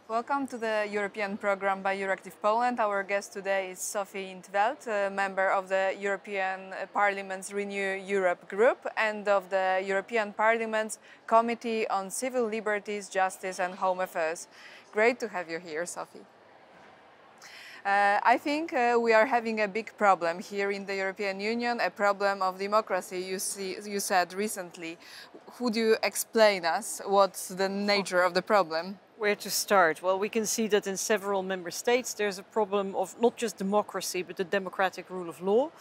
Welcome to the European program by Euractiv Poland. Our guest today is Sophie in Veld, a member of the European Parliament's Renew Europe group and of the European Parliament's Committee on Civil Liberties, Justice and Home Affairs. Great to have you here, Sophie. I think we are having a big problem here in the European Union, a problem of democracy, you said recently. Would you explain us what's the nature of the problem? Where to start? Well, we can see that in several member states there's a problem of not just democracy, but the democratic rule of law.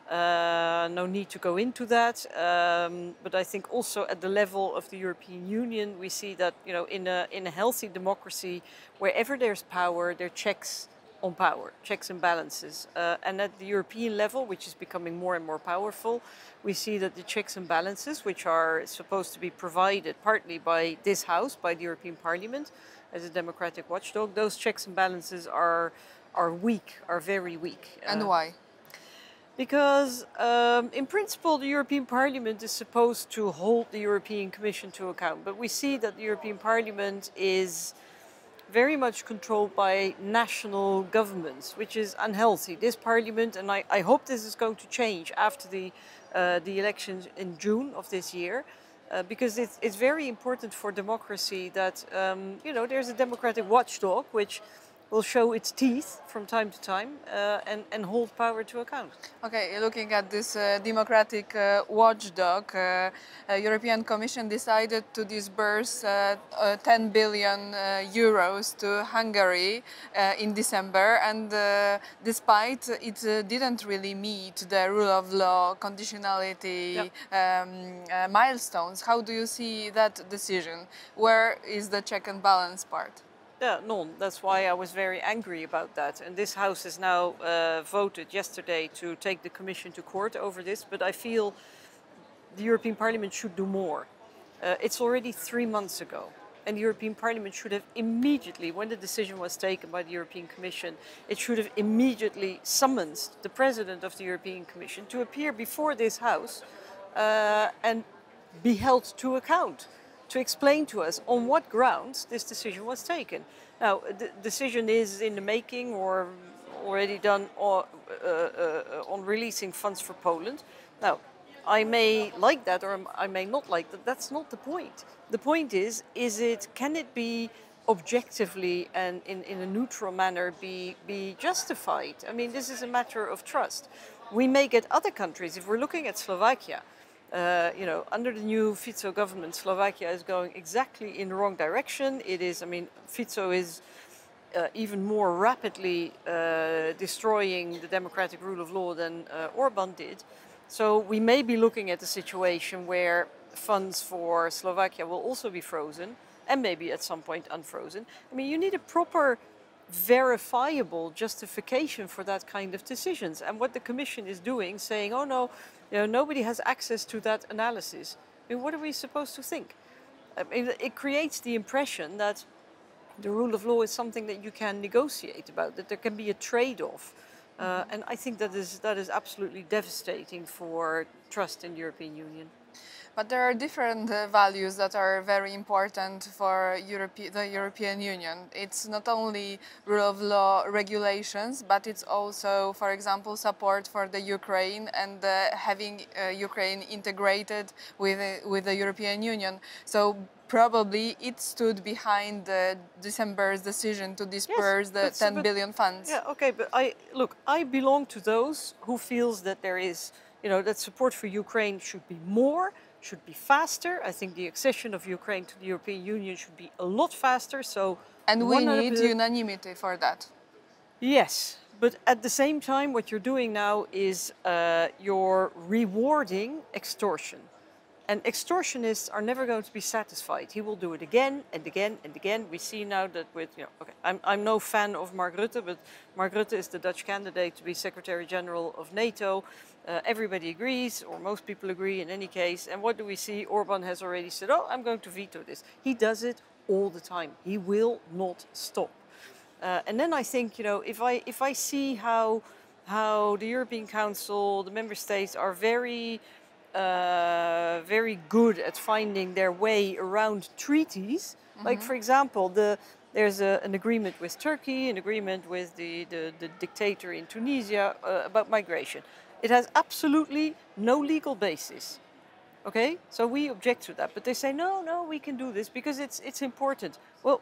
No need to go into that, but I think also at the level of the European Union, we see that in a healthy democracy, wherever there's power, there are checks on power, checks and balances. And at the European level, which is becoming more and more powerful, we see that the checks and balances, which are supposed to be provided partly by this House, by the European Parliament, as a democratic watchdog, those checks and balances are weak, are very weak. And why? Because in principle, the European Parliament is supposed to hold the European Commission to account. But we see that the European Parliament is very much controlled by national governments, which is unhealthy. This Parliament, and I hope this is going to change after the elections in June of this year, because it's very important for democracy that there's a democratic watchdog which will show its teeth from time to time and hold power to account. Okay, looking at this democratic watchdog, European Commission decided to disburse 10 billion euros to Hungary in December, and despite it didn't really meet the rule of law, conditionality milestones. How do you see that decision? Where is the check and balance part? Yeah, none. That's why I was very angry about that. And this House has now voted yesterday to take the Commission to court over this. But I feel the European Parliament should do more. It's already 3 months ago. And the European Parliament should have immediately, when the decision was taken by the European Commission, it should have immediately summoned the President of the European Commission to appear before this House and be held to account, to explain to us on what grounds this decision was taken. Now, the decision is in the making or already done on releasing funds for Poland. Now, I may like that or I may not like that. That's not the point. The point is can it be objectively and in a neutral manner be justified? I mean, this is a matter of trust. We may get other countries, if we're looking at Slovakia, under the new Fico government, Slovakia is going exactly in the wrong direction. It is, Fico is even more rapidly destroying the democratic rule of law than Orban did. So we may be looking at a situation where funds for Slovakia will also be frozen and maybe at some point unfrozen. I mean, you need a proper verifiable justification for that kind of decisions. And what the Commission is doing, saying, oh no, nobody has access to that analysis. I mean, what are we supposed to think? I mean, it creates the impression that the rule of law is something that you can negotiate about, that there can be a trade-off. And I think that is absolutely devastating for trust in the European Union. But there are different values that are very important for the European Union. It's not only rule of law regulations, but it's also, for example, support for the Ukraine and having Ukraine integrated with the European Union. So probably it stood behind December's decision to disperse the 10 billion funds. Yeah, okay, but I belong to those who feels that there is, that support for Ukraine should be more, should be faster. I think the accession of Ukraine to the European Union should be a lot faster. And we need unanimity for that. Yes, but at the same time, what you're doing now is you're rewarding extortion. And extortionists are never going to be satisfied. He will do it again and again and again. We see now that with, I'm no fan of Mark Rutte, but Mark Rutte is the Dutch candidate to be Secretary General of NATO. Everybody agrees, or most people agree in any case. And what do we see? Orban has already said, oh, I'm going to veto this. He does it all the time. He will not stop. And then I think, if I see how the European Council, the member states are very good at finding their way around treaties. Like, for example, There's an agreement with Turkey, an agreement with the dictator in Tunisia about migration. It has absolutely no legal basis. Okay, so we object to that, but they say no, we can do this because it's important. Well,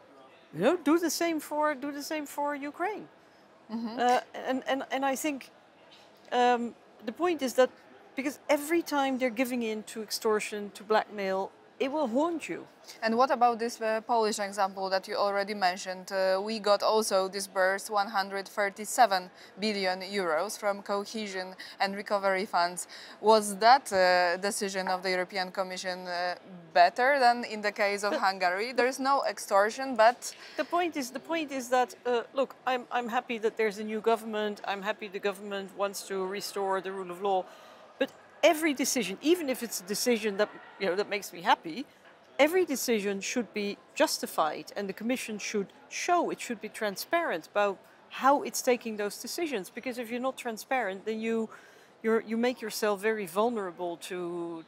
do the same for Ukraine. And I think the point is that because every time they're giving in to extortion, to blackmail, it will haunt you. And what about this Polish example that you already mentioned? We got also disbursed 137 billion euros from cohesion and recovery funds. Was that decision of the European Commission better than in the case of Hungary? There is no extortion, but the point is that look, I'm happy that there's a new government. I'm happy the government wants to restore the rule of law, but every decision, even if it's a decision that that makes me happy, every decision should be justified, and the Commission should show, it should be transparent about how it's taking those decisions. Because if you're not transparent, then you make yourself very vulnerable to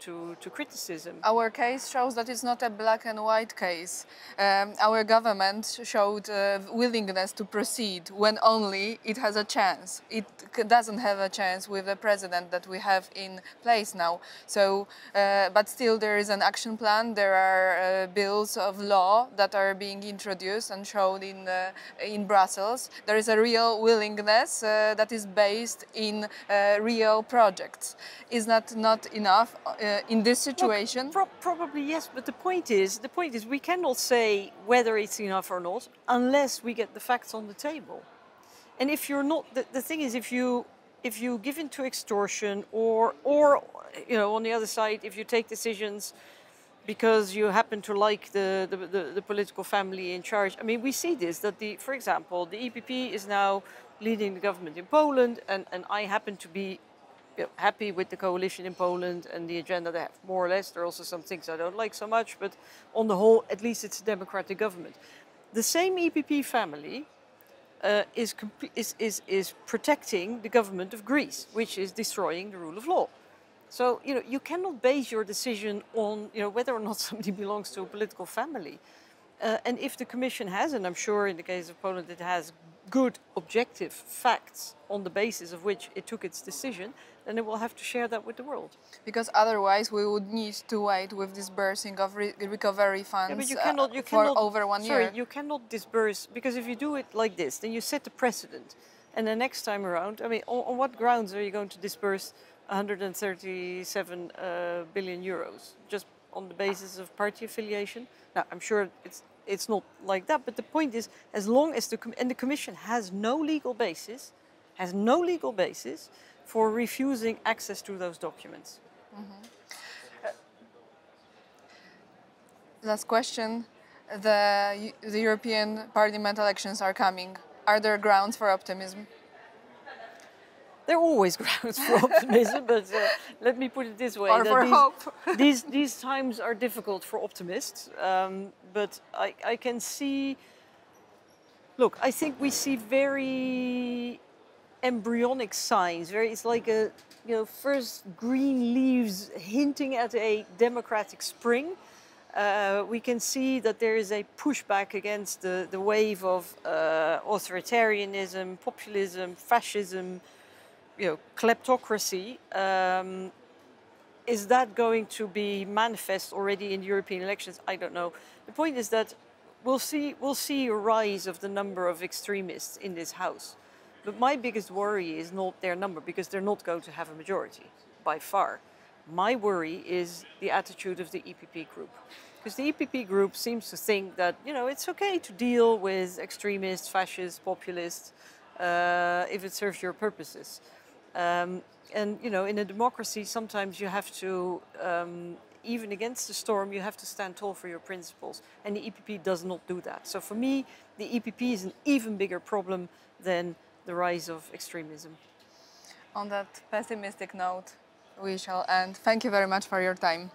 criticism. Our case shows that it's not a black and white case. Our government showed willingness to proceed when only it has a chance. It doesn't have a chance with the president that we have in place now. So, but still there is an action plan. There are bills of law that are being introduced and shown in Brussels. There is a real willingness that is based in real projects. Is that not enough in this situation? Look, probably yes, but the point is we cannot say whether it's enough or not unless we get the facts on the table. And if you're not, the thing is, if you give in to extortion, or on the other side, if you take decisions because you happen to like the political family in charge. I mean, we see this, that for example, the EPP is now leading the government in Poland, and I happen to be happy with the coalition in Poland and the agenda they have, more or less. There are also some things I don't like so much, but on the whole, at least it's a democratic government. The same EPP family is protecting the government of Greece, which is destroying the rule of law. So you cannot base your decision on whether or not somebody belongs to a political family. And if the Commission has, and I'm sure in the case of Poland it has, good objective facts on the basis of which it took its decision, then it will have to share that with the world. Because otherwise we would need to wait with disbursing of recovery funds but you cannot, for over 1 year. Sorry, you cannot disburse, because if you do it like this, then you set the precedent. And the next time around, I mean, on what grounds are you going to disburse 137 billion euros? Just on the basis of party affiliation? Now, I'm sure it's not like that, but the point is, as long as the Commission has no legal basis, for refusing access to those documents. Mm-hmm. Last question. The European Parliament elections are coming. Are there grounds for optimism? There are always grounds for optimism, but let me put it this way. Or for hope. These times are difficult for optimists, but I can see... Look, I think we see very embryonic signs. It's like first green leaves hinting at a democratic spring. We can see that there is a pushback against the wave of authoritarianism, populism, fascism, kleptocracy. Is that going to be manifest already in European elections? I don't know. The point is that we'll see a rise of the number of extremists in this House. But my biggest worry is not their number, because they're not going to have a majority, by far. My worry is the attitude of the EPP group. Because the EPP group seems to think that, it's okay to deal with extremists, fascists, populists, if it serves your purposes. And, in a democracy, sometimes you have to, even against the storm, you have to stand tall for your principles. And the EPP does not do that. So for me, the EPP is an even bigger problem than the rise of extremism. On that pessimistic note, we shall end. Thank you very much for your time.